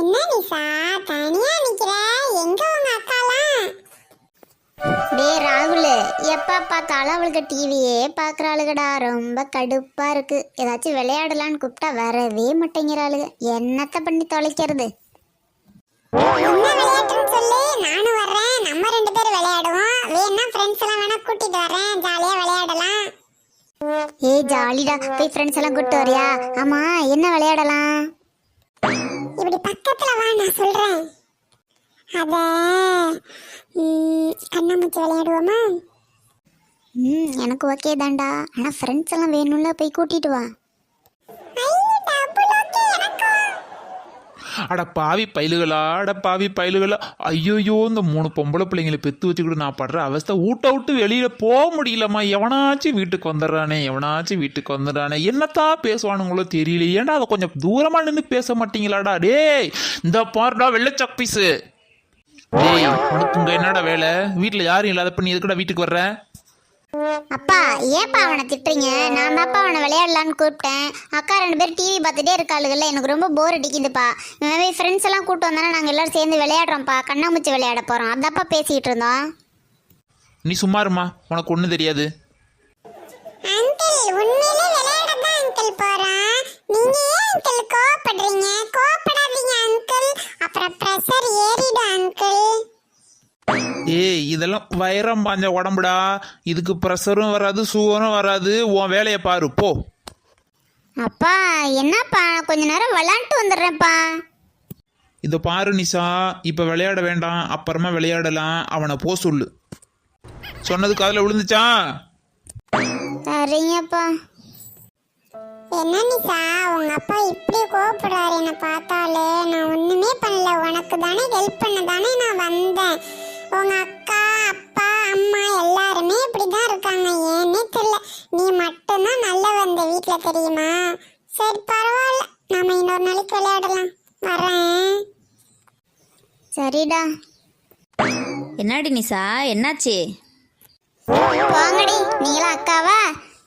என்ன நிசா தனியா நிக்கிற? எங்க உங்க அக்காலாம்? டேய் ராகுல், எப்போ பார்த்தாலும் அவளுக்கு டிவியே பார்க்குறாளுகடா. ரொம்ப கடுப்பாக இருக்குது. ஏதாச்சும் விளையாடலான்னு கூப்பிட்டா வரவே மாட்டேங்கிறாளுக. என்னத்தை பண்ணி தொலைக்கிறது? என்ன விளையாட்டுன்னு சொல்லு, நானும் வர்றேன். நம்ம 2 பேரும் விளையாடுவோம். வேணா ஃப்ரெண்ட்ஸ் எல்லாம் வேணா கூட்டிட்டு வரேன், ஜாலியா விளையாடலாம். ஏய் ஜாலிடா, போய் ஃப்ரெண்ட்ஸ் எல்லாம் கூப்பிட்டு வரியா? ஆமாம், என்ன விளையாடலாம்? இப்படி பக்கத்துல வா, நான் சொல்றேன். அத கண்ணாமூச்சி விளையாடுவோமா? எனக்கு ஓகே தான்டா. ஆனால் ஃப்ரெண்ட்ஸ் எல்லாம் வேணும்ல, போய் கூட்டிட்டு வா. அட பாவி பயலுகளா. ஐயோயோ, இந்த 3 பொம்பளை பிள்ளைங்களை பெற்று வச்சுக்கிட்டு நான் படுற அவஸ்தை. விட்டு வெளியில போக முடியலம்மா. எவனாச்சும் வீட்டுக்கு வந்துடுறானே. என்னத்தான் பேசுவானுங்களோ தெரியல. ஏன்டா அதை கொஞ்சம் தூரமா நின்று பேச மாட்டீங்களாடா? டேய், இந்த பாருடா வெள்ளை சப்பீஸு. டேய், உனக்கு என்னடா வேலை? வீட்டில் யாரும் இல்லாதப்ப நீ எதுக்குடா வீட்டுக்கு வர்ற? அப்பா, ஏப்பா அவனை திட்டுறீங்க? நான் தான்ப்பா அவனை விளையாடலான்னு கூப்பிட்டேன். அக்கா 2 பேர் டிவி பார்த்துட்டே இருக்காளுகள்ல, எனக்கு ரொம்ப போர் அடிக்குதுப்பா. இவன் ஃப்ரெண்ட்ஸ் எல்லாம் கூப்பிட்டு வந்தானே, நாங்கள் எல்லாரும் சேர்ந்து விளையாடுறோம்ப்பா. கண்ணாமூச்சி விளையாட போகிறோம். அதாப்பா பேசிகிட்டு இருந்தோம். நீ சும்மா இருமா, உனக்கு ஒன்றும் தெரியாது. அங்கிள் உண்மையிலே விளையாட தான் அங்கிள் போறான். நீங்க ஏன் அங்கிள் கோவப்படுறீங்க? கோவப்படாதீங்க அங்கிள், அப்புறம் பிரஷர் ஏறிடும் அங்கிள். ஏய், இதெல்லாம் வைரம் பாஞ்ச உடம்புடா. இதுக்கு ப்ரெஷரும் வராது, சுகரும் வராது. உன் வேலையை பாரு போ. அப்பா என்னப்பா, கொஞ்ச நேரம் விளையாண்டு வந்துடுறேன்ப்பா. இதை பாரு நிஷா, இப்போ விளையாட வேண்டாம், அப்புறமா விளையாடலாம். அவனை போ சொல்லு. சொன்னது காதில் விழுந்துச்சா? சரிங்கப்பா. என்ன நிசா, உங்க அப்பா இப்படி கோவப்படுறாரு என்ன பார்த்தாலே? நான் ஒண்ணுமே பண்ணல, உனக்கு தானே ஹெல்ப் பண்ண தானே நான் வந்தேன். உங்க அக்கா, அப்பா, அம்மா எல்லாருமே இப்படிதான் இருக்காங்க. ஏன்னே தெரியல. நீ மட்டும்தான் நல்ல வந்த வீட்டுல, தெரியுமா? சரி பரவாயில்ல, நாம இன்னொரு நாளைக்கு விளையாடலாம். வரேன். சரிடா. என்னடி நிசா, என்னாச்சு? போங்கடி, நீங்களாம் அக்காவா?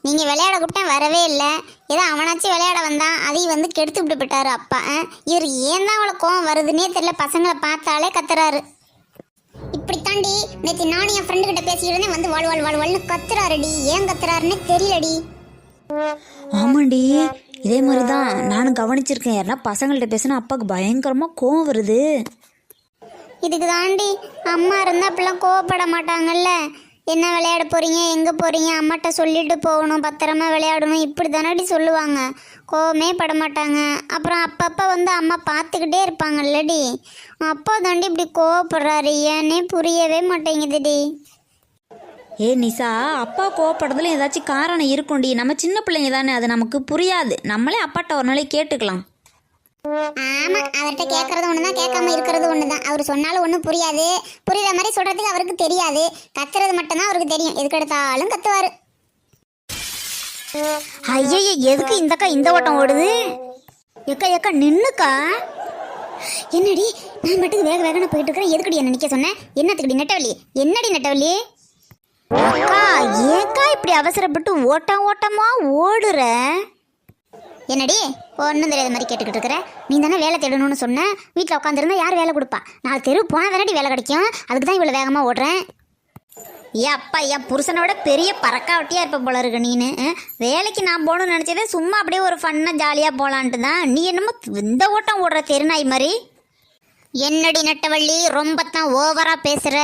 நீங்கள் விளையாட கூப்பிட்டேன், வரவே இல்லை. ஏதோ அவனாச்சும் விளையாட வந்தான், அதையும் வந்து கெடுத்து விட்டு போயிட்டாரு அப்பா. இவர் ஏன் தான் அவளை கோவம் வருதுன்னே தெரியல. பசங்களை பார்த்தாலே கத்துறாரு. இப்படித்தாண்டி நேற்று நானும் என் ஃப்ரெண்டு கிட்ட பேசிக்கிட்டே வந்து வாழ்னு கத்துறாருடி. ஏன் கத்துறாருன்னு தெரியலடி. ஆமாண்டி, இதே மாதிரி தான் நானும் கவனிச்சிருக்கேன். யாருன்னா பசங்கள்கிட்ட பேசினா அப்பாவுக்கு பயங்கரமாக கோவம் வருது. இதுக்கு தாண்டி அம்மா இருந்தால் அப்படிலாம் கோவப்பட மாட்டாங்கல்ல. என்ன விளையாட போகிறீங்க, எங்கே போகிறீங்க, அம்மாட்ட சொல்லிட்டு போகணும், பத்திரமா விளையாடணும், இப்படி தானடி சொல்லுவாங்க. கோவமே பட மாட்டாங்க. அப்புறம் அப்பப்போ வந்து அம்மா பார்த்துக்கிட்டே இருப்பாங்கல்லடி. அப்பா தாண்டி இப்படி கோவப்படுறாரு, ஏன்னே புரியவே மாட்டேங்குதுடி. ஏ நிசா, அப்பா கோவப்படுறதுல ஏதாச்சும் காரணம் இருக்கும்டி. நம்ம சின்ன பிள்ளைங்க தானே, அது நமக்கு புரியாது. நம்மளே அப்பாட்ட ஒரு நாளைக்கு கேட்டுக்கலாம். ஆமாம், அவர்கிட்ட கேட்கறது ஒன்று தான், கேட்காம இருக்கிறது ஒன்று தான். அவர் சொன்னாலும் ஒன்றும் புரியாது. புரியுற மாதிரி சொல்கிறதுக்கு அவருக்கு தெரியாது. கத்துறது மட்டும்தான் அவருக்கு தெரியும். எதுக்கு எடுத்தாலும் கத்துவார். ஐயோ, எதுக்கு இந்தக்கா இந்த ஓட்டம் ஓடுது? எக்கா நின்னுக்கா. என்னடி நான் மட்டும் வேக வேகன போயிட்டு இருக்கிறேன்? எதுக்கடி என்ன நிற்க சொன்னேன்? என்னத்துக்கடி நெட்டவள்ளி? என்னடி நெட்டவள்ளி? அக்கா ஏக்கா இப்படி அவசரப்பட்டு ஓட்டமா ஓடுற? என்னடி ஒன்றும் தெரியாத மாதிரி கேட்டுக்கிட்டு இருக்கிற? நீ தானே வேலை தேடணும்னு சொன்ன. வீட்டில் உட்காந்துருந்தா யார் வேலை கொடுப்பா? 4 தெரு போனால் தானடி வேலை கிடைக்கும். அதுக்கு தான் இவ்வளோ வேகமாக ஓடுறேன். ஏன் அப்பா, என் புருஷனோட பெரிய பறக்காவட்டியாக இருப்ப போல இருக்கு நீனு. வேலைக்கு நான் போகணும்னு நினச்சதே சும்மா அப்படியே ஒரு ஃபன்னாக ஜாலியாக போகலான்ட்டு தான். நீ என்னமோ இந்த ஓட்டம் ஓடுற தெருநாய் மாதிரி. என்னடி நெட்டவள்ளி, ரொம்பத்தான் ஓவராக பேசுகிற.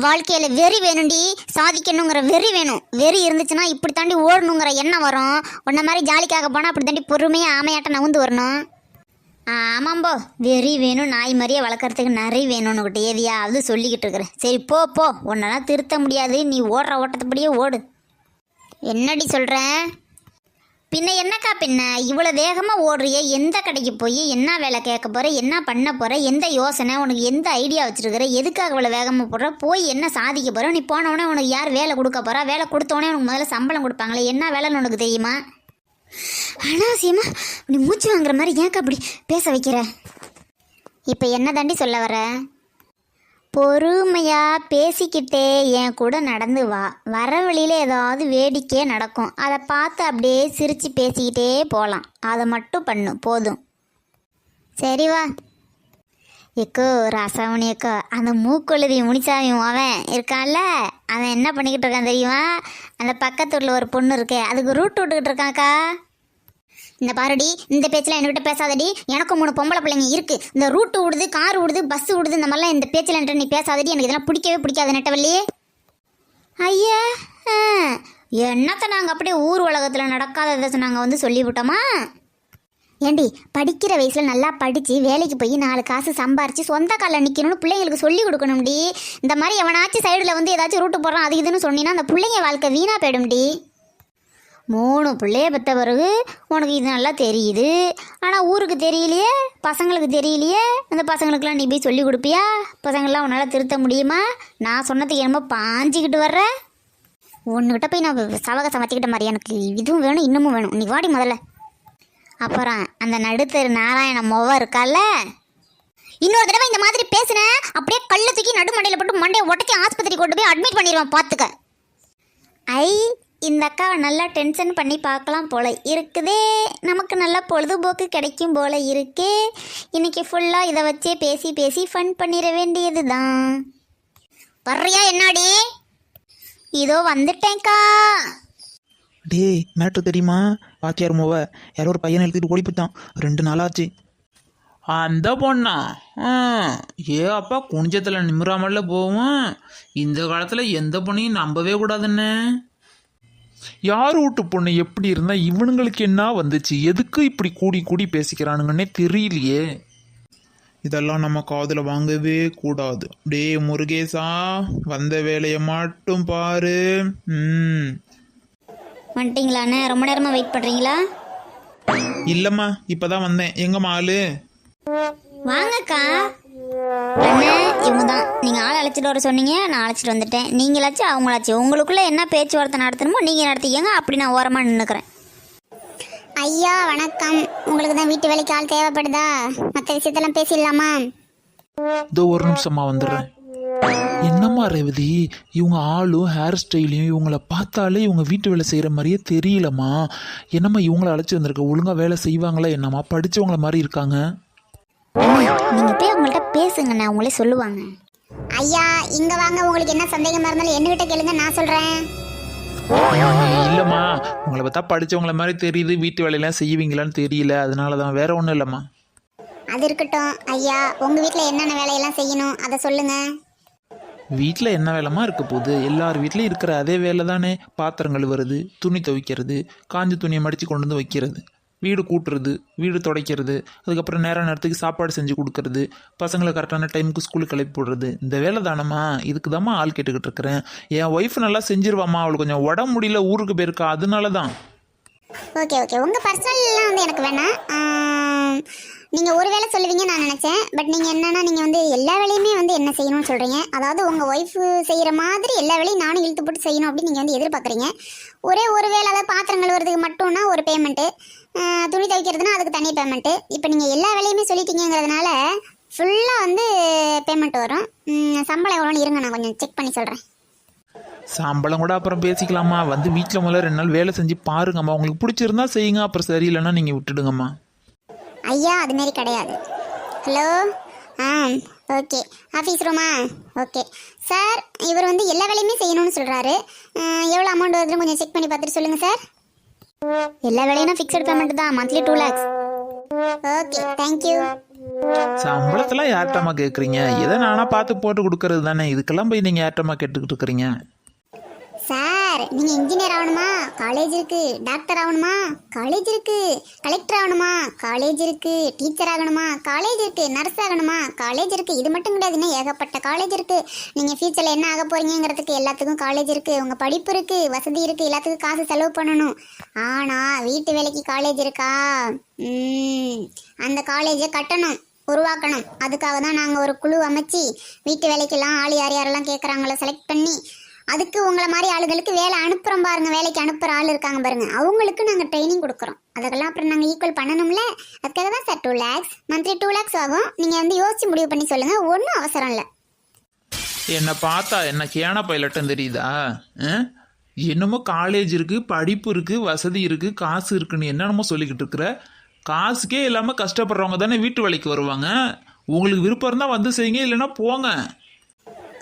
வாழ்க்கையில் வெறி வேணும்டி, சாதிக்கணுங்கிற வெறி வேணும். வெறி இருந்துச்சுன்னா இப்படி தாண்டி ஓடணுங்கிற எண்ணம் வரும். உன்ன மாதிரி ஜாலிக்காக போனால் அப்படி தாண்டி பொறுமையாக ஆமையாட்டம் நவுந்து வரணும். ஆமாம்போ, வெறி வேணும், நாய் மாதிரியே வளர்க்குறதுக்கு நிறைய வேணும்னு கிட்ட எதையாவது சொல்லிக்கிட்டு இருக்கிறேன். சரி போ, உன்னெல்லாம் திருத்த முடியாது. நீ ஓடுற ஓட்டத்தைப்படியே ஓடு. என்னடி சொல்கிறேன்? பின்ன என்னக்கா, பின்ன இவ்வளோ வேகமாக ஓடுறிய? எந்த கடைக்கு போய் என்ன வேலை கேட்க போகிற, என்ன பண்ண போகிற, எந்த யோசனை உனக்கு, எந்த ஐடியா வச்சுருக்கிற, எதுக்காக இவ்வளோ வேகமாக போடுற, போய் என்ன சாதிக்க போகிற? நீ போனவுடனே உனக்கு யார் வேலை கொடுக்க போகிறா? வேலை கொடுத்தோடனே உனக்கு முதல்ல சம்பளம் கொடுப்பாங்களே, என்ன வேலைன்னு உனக்கு தெரியுமா? அனாவசியமா நீ மூச்சு வாங்குற மாதிரி ஏன்க்கா அப்படி பேச வைக்கிற? இப்போ என்ன தாண்டி சொல்ல வர? பொறுமையாக பேசிக்கிட்டே என் கூட நடந்து வா. வர வழியில் ஏதாவது வேடிக்கையே நடக்கும், அதை பார்த்து அப்படியே சிரித்து பேசிக்கிட்டே போகலாம். அதை மட்டும் பண்ணு போதும். சரி வா. எக்கோ ராசாமணி எக்கோ, அந்த மூக்கொழுதி முனிசாமி அவன் இருக்கான்ல, அவன் என்ன பண்ணிக்கிட்டு இருக்கான் தெரியுமா? அந்த பக்கத்தூரில் ஒரு பொண்ணு இருக்கே, அதுக்கு ரூட் விட்டுக்கிட்டு இருக்கான்க்கா. இந்த பாருடி, இந்த பேச்சில் என்கிட்ட பேசாதடி. எனக்கும் 3 பொம்பளை பிள்ளைங்க இருக்கு. இந்த ரூட்டு விடுது, கார் விடுது, பஸ் விடுது, இந்த மாதிரிலாம் இந்த பேச்சில் என்கிட்ட நீ பேசாதடி. எனக்கு இதெல்லாம் பிடிக்கவே பிடிக்காது நெட்டவள்ளி. ஐயா, என்னத்தை நாங்கள் அப்படியே ஊர் உலகத்தில் நடக்காததை நாங்கள் வந்து சொல்லிவிட்டோமா? ஏண்டி, படிக்கிற வயசில் நல்லா படித்து வேலைக்கு போய் 4 காசு சம்பாரித்து சொந்த காலில் நிற்கணும்னு பிள்ளைங்களுக்கு சொல்லி கொடுக்கணும்டி. இந்த மாதிரி எவனாச்சும் சைடில் வந்து ஏதாச்சும் ரூட்டு போடுறான் அது இதுன்னு சொன்னீங்கன்னா அந்த பிள்ளைங்க வாழ்க்கை வீணாக போயிடும்டி. 3 பிள்ளைய பெற்ற பிறகு உனக்கு இது நல்லா தெரியுது, ஆனால் ஊருக்கு தெரியலையே, பசங்களுக்கு தெரியலையே. அந்த பசங்களுக்கெல்லாம் நீ போய் சொல்லி கொடுப்பியா? பசங்கள்லாம் உன்னால் திருத்த முடியுமா? நான் சொன்னதுக்கு என்னமோ பாஞ்சிக்கிட்டு வர்ற. ஒன்றுகிட்ட போய் நான் சவக சமைச்சிக்கிட்ட மாதிரி எனக்கு இதுவும் வேணும் இன்னமும் வேணும். நீ வாடி முதல்ல. அப்புறம் அந்த நடுத்தரு நாராயண மொவ இருக்கால, இன்னொரு தடவை இந்த மாதிரி பேசுன அப்படியே கல்லை தூக்கி நடுமண்டையில் போட்டு மண்டையை உடச்சி ஆஸ்பத்திரி கொண்டு போய் அட்மிட் பண்ணிடுவான் பார்த்துக்க. ஐ, இந்த அக்காவை நல்லா டென்ஷன் பண்ணி பார்க்கலாம் போல இருக்குதே. நமக்கு நல்லா பொழுதுபோக்கு கிடைக்கும் போல இருக்கே. இன்னைக்கு ஃபுல்லாக இதை வச்சே பேசி பேசி ஃபன் பண்ணிட வேண்டியது தான். வர்றியா என்னாடி? இதோ வந்துட்டேன்க்கா. டேய், மேட்ரு தெரியுமா? வாத்தியார் மோவ யாரோ ஒரு பையனை எழுதிட்டு ஓடி போயிட்டான். 2 நாளாச்சு. அந்த பொண்ணா? ஏ அப்பா, குனிஞ்சத்தில் நிமிராமல்ல போவோம். இந்த காலத்தில் எந்த பொண்ணையும் நம்பவே கூடாதுன்னு. யார் வீட்டு பொண்ணு எப்படி இருந்தா இவனுங்களுக்கு என்ன வந்துச்சு? எதுக்கு இப்படி கூடி கூடி பேசிக்கிறானுங்கன்னே தெரியலையே. இதெல்லாம் நம்ம காதில் வாங்கவே கூடாது. டேய் முருகேசா, வந்த வேலையை மட்டும் பாரு. வந்துட்டீங்களாண்ணே? ரொம்ப நேரமாக வெயிட் பண்ணுறீங்களா? இல்லைம்மா, இப்போதான் வந்தேன். எங்கம்மா ஆளு? வாங்கக்கா. அண்ணே, இவங்க தான். நீங்கள் ஆள் அழைச்சிட்டு வர சொன்னீங்க, நான் அழைச்சிட்டு வந்துட்டேன். நீங்களாச்சும் அவங்களாச்சும் உங்களுக்குள்ளே என்ன பேச்சுவார்த்தை நடத்தணுமோ நீங்கள் நடத்திக்கங்க. அப்படி நான் ஓரமாக நின்றுக்கிறேன். ஐயா வணக்கம். உங்களுக்கு தான் வீட்டு வேலைக்கு ஆள் தேவைப்படுதா? மற்ற விஷயத்தெல்லாம் பேசிடலாமா? இதோ ஒரு நிமிஷமா வந்துடுறேன். என்னம்மா ரேவதி, இவங்க ஆளும் ஹேர் ஸ்டைலையும் இவங்கள பார்த்தாலே இவங்க வீட்டு வேலை செய்கிற மாதிரியே தெரியலம்மா. என்னம்மா இவங்கள அழைச்சி வந்திருக்க? ஒழுங்காக வேலை செய்வாங்களா என்னம்மா? படித்தவங்கள மாதிரி இருக்காங்க. நீங்கள் போய் அவங்கள்ட்ட பேசுங்கண்ணே, அவங்களே சொல்லுவாங்க. ஐயா இங்க வாங்க. உங்களுக்கு என்ன சந்தேகமா இருந்தாலும் என்கிட்ட கேளுங்க, நான் சொல்றேன். இல்லைம்மா, உங்களை பார்த்தா படித்தவங்கள மாதிரி தெரியுது, வீட்டு வேலையெல்லாம் செய்வீங்களான்னு தெரியல, அதனால தான். வேற ஒன்றும் இல்லைம்மா. அது இருக்கட்டும் ஐயா, உங்க வீட்டில் என்னென்ன வேலையெல்லாம் செய்யணும் அதை சொல்லுங்க. வீட்டில் என்ன வேலைமா இருக்க போகுது? எல்லார் வீட்லேயும் இருக்கிற அதே வேலை தானே. பாத்திரம் கழுவுறது, துணி துவைக்கிறது, காஞ்ச துணியை மடித்து கொண்டு வந்து வைக்கிறது, வீடு கூட்டுறது, வீடு துடைக்கிறது, அதுக்கப்புறம் நேரத்துக்கு சாப்பாடு செஞ்சு கொடுக்கறது, பசங்களை கரெக்டான டைமுக்கு ஸ்கூலுக்கு கிளப்பி போடுறது. இந்த வேலை தானம்மா. இதுக்கு தாம்மா ஆள் கேட்டுக்கிட்டு இருக்கிறேன். என் ஒய்ஃப் நல்லா செஞ்சிருவாம்மா. அவளுக்கு கொஞ்சம் உடம்பு முடியல, ஊருக்கு போயிருக்கா, அதனால தான். ஓகே ஓகே, உங்க பர்சனல்லாம் வந்து எனக்கு வேணாம். நீங்க ஒரு வேலை சொல்லுவீங்க நான் நினைச்சேன். பட் நீங்க என்னன்னா, நீங்க வந்து எல்லா வேலையுமே வந்து என்ன செய்யணும்னு சொல்றீங்க. அதாவது உங்க ஒய்ஃப் செய்யற மாதிரி எல்லா வேலையும் நானும் இழுத்து போட்டு செய்யணும் அப்படின்னு நீங்க வந்து எதிர்பார்க்குறீங்க. ஒரே ஒரு வேலை, அதாவது பாத்திரம் கழுவுறதுக்கு மட்டும்னா ஒரு பேமெண்ட்டு, துணி துவைக்கிறதுனா அதுக்கு தனி பேமெண்ட்டு. இப்போ நீங்கள் எல்லா வேலையுமே சொல்லிட்டீங்கிறதுனால ஃபுல்லாக வந்து பேமெண்ட் வரும். சம்பளம் எவ்வளோன்னு இருங்க, நான் கொஞ்சம் செக் பண்ணி சொல்கிறேன். சம்பளம் கூட அப்புறம் பேசிக்கலாமா. வந்து வீட்டில் முதல்ல 2 நாள் வேலை செஞ்சு பாருங்கம்மா. உங்களுக்கு பிடிச்சிருந்தா செய்யுங்க, அப்புறம் சரியில்லைன்னா நீங்கள் விட்டுடுங்கம்மா. ஐயா அதுமாரி கிடையாது. ஹலோ, ஓகே, ஆஃபீஸ் ரூமா? ஓகே சார், இவர் வந்து எல்லா வேலையுமே செய்யணும்னு சொல்கிறாரு. எவ்வளோ அமௌண்ட் வருதுன்னு கொஞ்சம் செக் பண்ணி பார்த்துட்டு சொல்லுங்கள் சார். எல்லா வேலையும் ஃபிக்ஸட் பேமெண்ட் தான், மந்த்லி 2 lakhs. Okay, thank you. சம்பளத்தெல்லாம் யார்ட்டம்மா கேட்குறீங்க? எதை நானாக பார்த்து போட்டு கொடுக்கறது தானே. இதுக்கெல்லாம் போய் நீங்கள் யார்ட்டம்மா கேட்டுக்கிட்டு இருக்கிறீங்க? சார், நீங்கள் இன்ஜினியர் ஆகணுமா? காலேஜ் இருக்கு. டாக்டர் ஆகணுமா? காலேஜ் இருக்கு. கலெக்டர் ஆகணுமா? காலேஜ் இருக்கு. டீச்சர் ஆகணுமா? காலேஜ் இருக்கு. நர்ஸ் ஆகணுமா? காலேஜ் இருக்கு. இது மட்டும் கிடையாதுன்னா ஏகப்பட்ட காலேஜ் இருக்கு. நீங்கள் ஃபியூச்சரில் என்ன ஆக போறீங்கிறதுக்கு எல்லாத்துக்கும் காலேஜ் இருக்கு. உங்கள் படிப்பு இருக்கு, வசதி இருக்கு, எல்லாத்துக்கும் காசு செலவு பண்ணணும். ஆனால் வீட்டு வேலைக்கு காலேஜ் இருக்கா? அந்த காலேஜை கட்டணும், உருவாக்கணும். அதுக்காக தான் நாங்கள் ஒரு குழு அமைச்சு வீட்டு வேலைக்கெல்லாம் ஆள் யார் யாரெல்லாம் கேட்குறாங்களோ செலக்ட் பண்ணி அதுக்கு உங்களை மாதிரி ஆளுகளுக்கு வேலை அனுப்புகிறோம் பாருங்க. வேலைக்கு அனுப்புகிற ஆள் இருக்காங்க பாருங்க, அவங்களுக்கு நாங்கள் ட்ரைனிங் கொடுக்குறோம். அதுக்கெல்லாம் அப்புறம் நாங்கள் ஈக்குவல் பண்ணணும்ல. அதுக்காக தான் சார் 2 lakhs, மந்த்லி 2 lakhs ஆகும். நீங்கள் வந்து யோசிச்சு முடிவு பண்ணி சொல்லுங்கள், ஒன்றும் அவசரம் இல்லை. என்னை பார்த்தா என்ன கேன பைலட்டும் தெரியுதா? என்னமோ காலேஜ் இருக்குது, படிப்பு இருக்குது, வசதி இருக்குது, காசு இருக்குன்னு என்னென்னமோ சொல்லிக்கிட்டு இருக்கிற. காசுக்கே இல்லாமல் கஷ்டப்படுறவங்க தானே வீட்டு வேலைக்கு வருவாங்க. உங்களுக்கு விருப்பம் இருந்தா வந்து செய்யுங்க, இல்லைன்னா போங்க.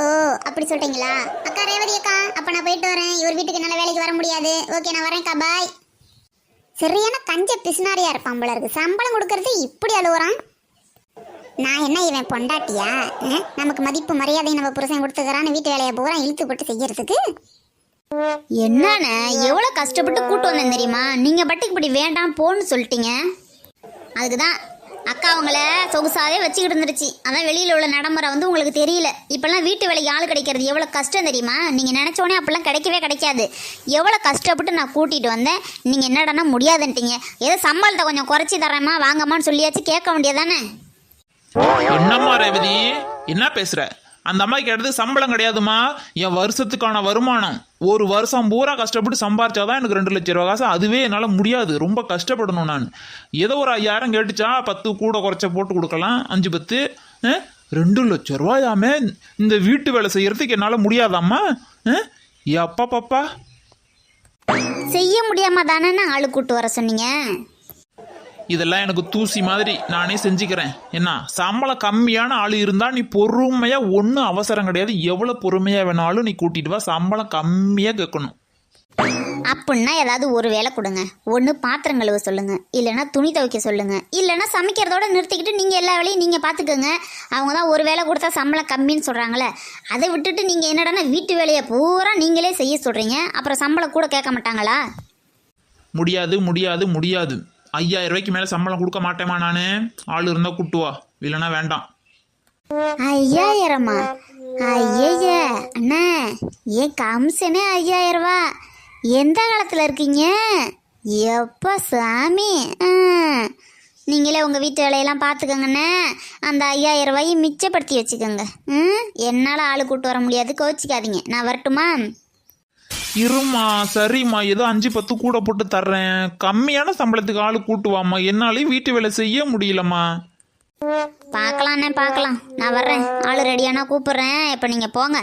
ஓ அப்படி சொல்றீங்களா? அக்கா ரேவதி அக்கா, அப்ப நான் போயிட்டு வரேன். இவர் வீட்டுக்கு என்னால வேலைக்கு வர முடியாது. ஓகே நான் வரேன்க்கா, பாய். சரியான கஞ்ச பிசுனாரியா இருப்பான் போல இருக்கு. சம்பளம் கொடுக்கறது இப்படி அழுவுறான். நான் என்ன இவன் பொண்டாட்டியா? நமக்கு மதிப்பு மரியாதை நம்ம புருஷன் கொடுத்துக்கிறான்னு வீட்டு வேலையை பூரா இழுத்து போட்டு செய்யறதுக்கு. என்னண்ணே எவ்வளோ கஷ்டப்பட்டு கூட்டு வந்தேன் தெரியுமா? நீங்கள் பட்டுக்கு இப்படி வேண்டாம் போன்னு சொல்லிட்டீங்க. அதுக்கு தான் அக்கா அவங்கள சொகுசாவே வச்சுக்கிட்டு இருந்துருச்சு. அதான் வெளியில் உள்ள நடைமுறை வந்து உங்களுக்கு தெரியல. இப்போல்லாம் வீட்டு வேலைக்கு ஆள் கிடைக்கிறது எவ்வளோ கஷ்டம் தெரியுமா? நீங்கள் நினச்சோடனே அப்போல்லாம் கிடைக்கவே கிடைக்காது. எவ்வளோ கஷ்டப்பட்டு நான் கூட்டிகிட்டு வந்தேன். நீங்கள் என்னடனா முடியாதுன்ட்டீங்க. ஏதோ சம்பளத்தை கொஞ்சம் குறைச்சி தரேம்மா வாங்கம்மான்னு சொல்லியாச்சு கேட்க வேண்டியதானே? என்னம்மா ரேவதி, என்ன பேசுற? அந்த அம்மாக்கு எடுத்து சம்பளம் கிடையாதுமா, என் வருஷத்துக்கான வருமானம். ஒரு வருஷம் பூரா கஷ்டப்பட்டு சம்பாரிச்சாதான் எனக்கு 2 லட்சம் ரூபா காசு. அதுவே என்னால் முடியாது, ரொம்ப கஷ்டப்படணும் நான். ஏதோ ஒரு 5000 கேட்டுச்சா 10 கூட குறைச்ச போட்டு கொடுக்கலாம், 5-10. 2 லட்சம் ரூபாயாமே இந்த வீட்டு வேலை செய்யறதுக்கு என்னால் முடியாதாம்மா? அப்பா பாப்பா, செய்ய முடியாம தானே ஆளு கூட்டு வர சொன்னீங்க. இதெல்லாம் எனக்கு தூசி மாதிரி, நானே செஞ்சுக்கிறேன். என்ன சம்பளம் கம்மியான ஆள் இருந்தா நீ பொறுமையா, ஒன்றும் அவசரம் கிடையாது, எவ்வளோ பொறுமையா வேணாலும் நீ கூட்டிட்டு வா. சம்பளம் கம்மியாக கேட்கணும். அப்படின்னா ஏதாவது ஒரு வேலை கொடுங்க. ஒன்று பாத்திரம் கழுவ சொல்லுங்க, இல்லைன்னா துணி துவைக்க சொல்லுங்க, இல்லைன்னா சமைக்கிறதோட நிறுத்திக்கிட்டு நீங்கள் எல்லா வேலையும் நீங்கள் பார்த்துக்கோங்க. அவங்க தான் ஒரு வேலை கொடுத்தா சம்பளம் கம்மின்னு சொல்கிறாங்களே, அதை விட்டுட்டு நீங்கள் என்னடானா வீட்டு வேலையை பூரா நீங்களே செய்ய சொல்கிறீங்க. அப்புறம் சம்பளம் கூட கேட்க மாட்டாங்களா? முடியாது முடியாது முடியாது. 5000 ரூபாய்க்கு மேலே சம்பளம் கொடுக்க மாட்டேமா நான். ஆள் இருந்தால் கூட்டுவா, இல்லைன்னா வேண்டாம். 5000மா? ஐய அண்ணா, ஏன் கம்சனே 5000 ரூபா? எந்த காலத்தில் இருக்கீங்க? எப்போ சாமி. நீங்களே உங்கள் வீட்டு வேலையெல்லாம் பார்த்துக்கோங்கண்ணே. அந்த 5000 ரூபாயை மிச்சப்படுத்தி வச்சுக்கோங்க. என்னால் ஆள் கூட்டு வர முடியாது, கோச்சிக்காதீங்க. நான் வரட்டுமா? இருமா, சரிம்மா, ஏதோ 5-10 கூட போட்டு தர்றேன். கம்மியான சம்பளத்துக்கு ஆள் கூட்டுவாம்மா, என்னாலையும் வீட்டு வேலை செய்ய முடியலம்மா. பார்க்கலாண்ணே பார்க்கலாம். நான் வர்றேன். ஆள் ரெடியானா கூப்பிட்றேன். இப்போ நீங்கள் போங்க.